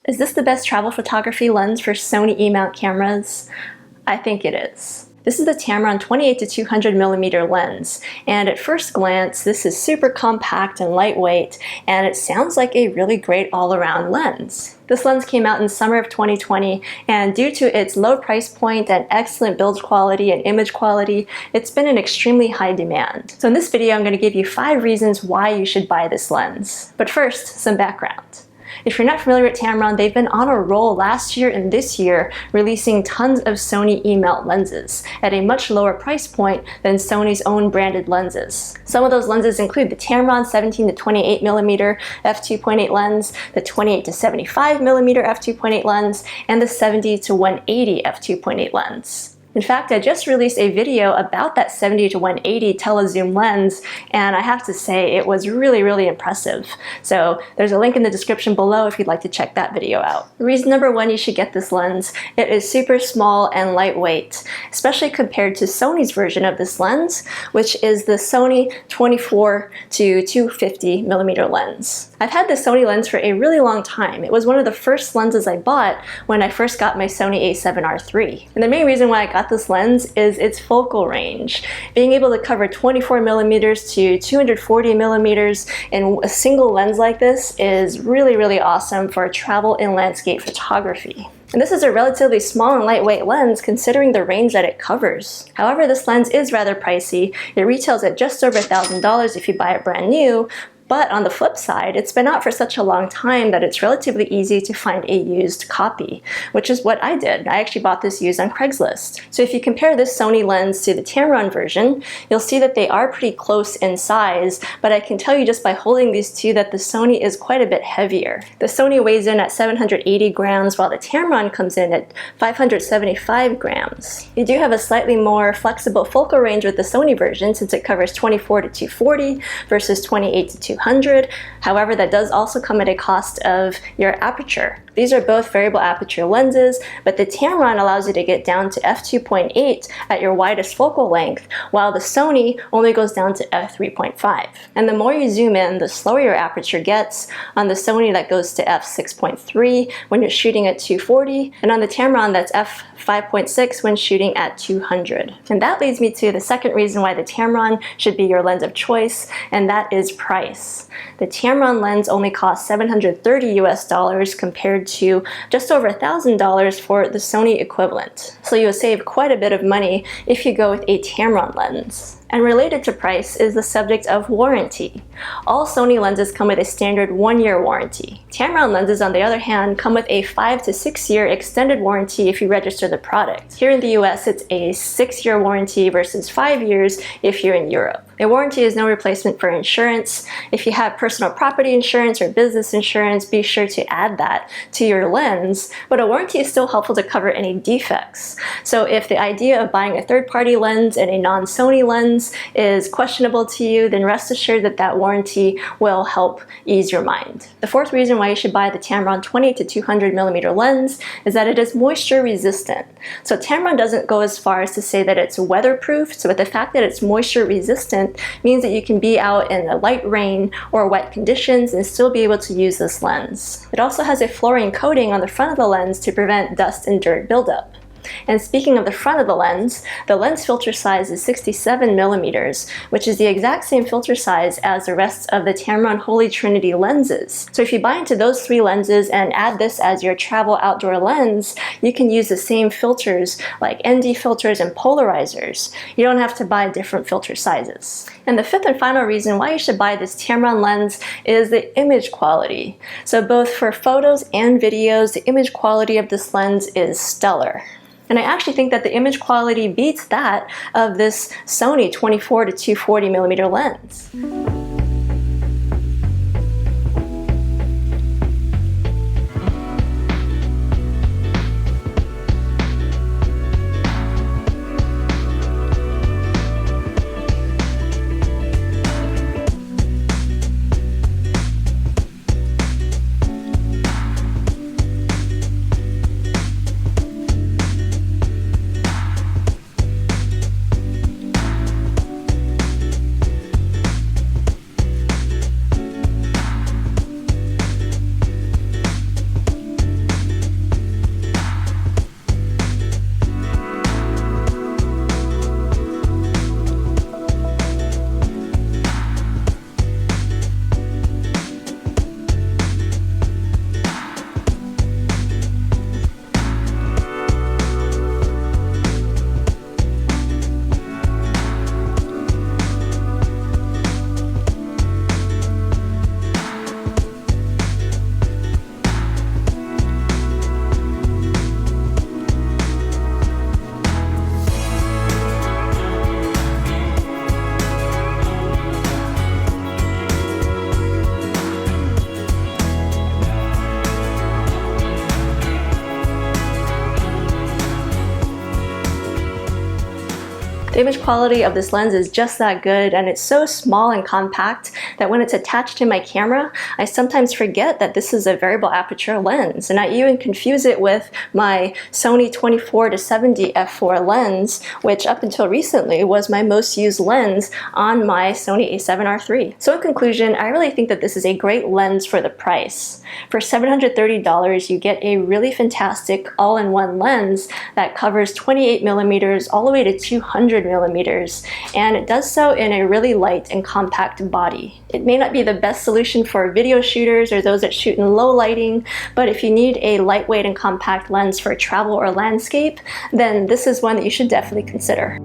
Is this the best travel photography lens for Sony E-mount cameras? I think it is. This is the Tamron 28-200mm lens, and at first glance this is super compact and lightweight, and it sounds like a really great all-around lens. This lens came out in summer of 2020, and due to its low price point and excellent build quality and image quality, it's been in extremely high demand. So in this video I'm going to give you 5 reasons why you should buy this lens. But first, some background. If you're not familiar with Tamron, they've been on a roll last year and this year, releasing tons of Sony E-mount lenses at a much lower price point than Sony's own branded lenses. Some of those lenses include the Tamron 17-28mm f2.8 lens, the 28-75mm f2.8 lens, and the 70-180 f2.8 lens. In fact, I just released a video about that 70-180 telezoom lens, and I have to say it was really impressive. So there's a link in the description below if you'd like to check that video out. Reason number 1 you should get this lens: it is super small and lightweight, especially compared to Sony's version of this lens, which is the Sony 24-250mm lens. I've had this Sony lens for a really long time. It was one of the first lenses I bought when I first got my Sony a7R III. And the main reason why I got this lens is its focal range. Being able to cover 24mm to 240mm in a single lens like this is really awesome for travel and landscape photography. And this is a relatively small and lightweight lens considering the range that it covers. However, this lens is rather pricey. It retails at just over $1,000 if you buy it brand new. But on the flip side, it's been out for such a long time that it's relatively easy to find a used copy, which is what I did. I actually bought this used on Craigslist. So if you compare this Sony lens to the Tamron version, you'll see that they are pretty close in size, but I can tell you just by holding these two that the Sony is quite a bit heavier. The Sony weighs in at 780 grams, while the Tamron comes in at 575 grams. You do have a slightly more flexible focal range with the Sony version, since it covers 24-240 versus 28-200. However, that does also come at a cost of your aperture. These are both variable aperture lenses, but the Tamron allows you to get down to f2.8 at your widest focal length, while the Sony only goes down to f3.5. And the more you zoom in, the slower your aperture gets. On the Sony, that goes to f6.3 when you're shooting at 240, and on the Tamron, that's f5.6 when shooting at 200. And that leads me to the second reason why the Tamron should be your lens of choice, and that is price. The Tamron lens only costs $730 US compared to just over $1,000 for the Sony equivalent. So you'll save quite a bit of money if you go with a Tamron lens. And related to price is the subject of warranty. All Sony lenses come with a standard 1-year warranty. Tamron lenses, on the other hand, come with a 5 to 6 year extended warranty if you register the product. Here in the US, it's a 6-year warranty versus 5 years if you're in Europe. A warranty is no replacement for insurance. If you have personal property insurance or business insurance, be sure to add that to your lens, but a warranty is still helpful to cover any defects. So if the idea of buying a third-party lens and a non-Sony lens is questionable to you, then rest assured that that warranty will help ease your mind. The fourth reason why you should buy the Tamron 20-200mm lens is that it is moisture resistant. So Tamron doesn't go as far as to say that it's weatherproof, so with the fact that it's moisture resistant means that you can be out in a light rain or wet conditions and still be able to use this lens. It also has a fluorine coating on the front of the lens to prevent dust and dirt buildup. And speaking of the front of the lens filter size is 67mm, which is the exact same filter size as the rest of the Tamron Holy Trinity lenses. So if you buy into those 3 lenses and add this as your travel outdoor lens, you can use the same filters like ND filters and polarizers. You don't have to buy different filter sizes. And the fifth and final reason why you should buy this Tamron lens is the image quality. So both for photos and videos, the image quality of this lens is stellar. And I actually think that the image quality beats that of this Sony 24-240mm lens. The image quality of this lens is just that good, and it's so small and compact that when it's attached to my camera, I sometimes forget that this is a variable aperture lens, and I even confuse it with my Sony 24-70 f4 lens, which up until recently was my most used lens on my Sony A7R III. So in conclusion, I really think that this is a great lens for the price. For $730, you get a really fantastic all-in-one lens that covers 28mm all the way to 200mm, and it does so in a really light and compact body. It may not be the best solution for video shooters or those that shoot in low lighting, but if you need a lightweight and compact lens for travel or landscape, then this is one that you should definitely consider.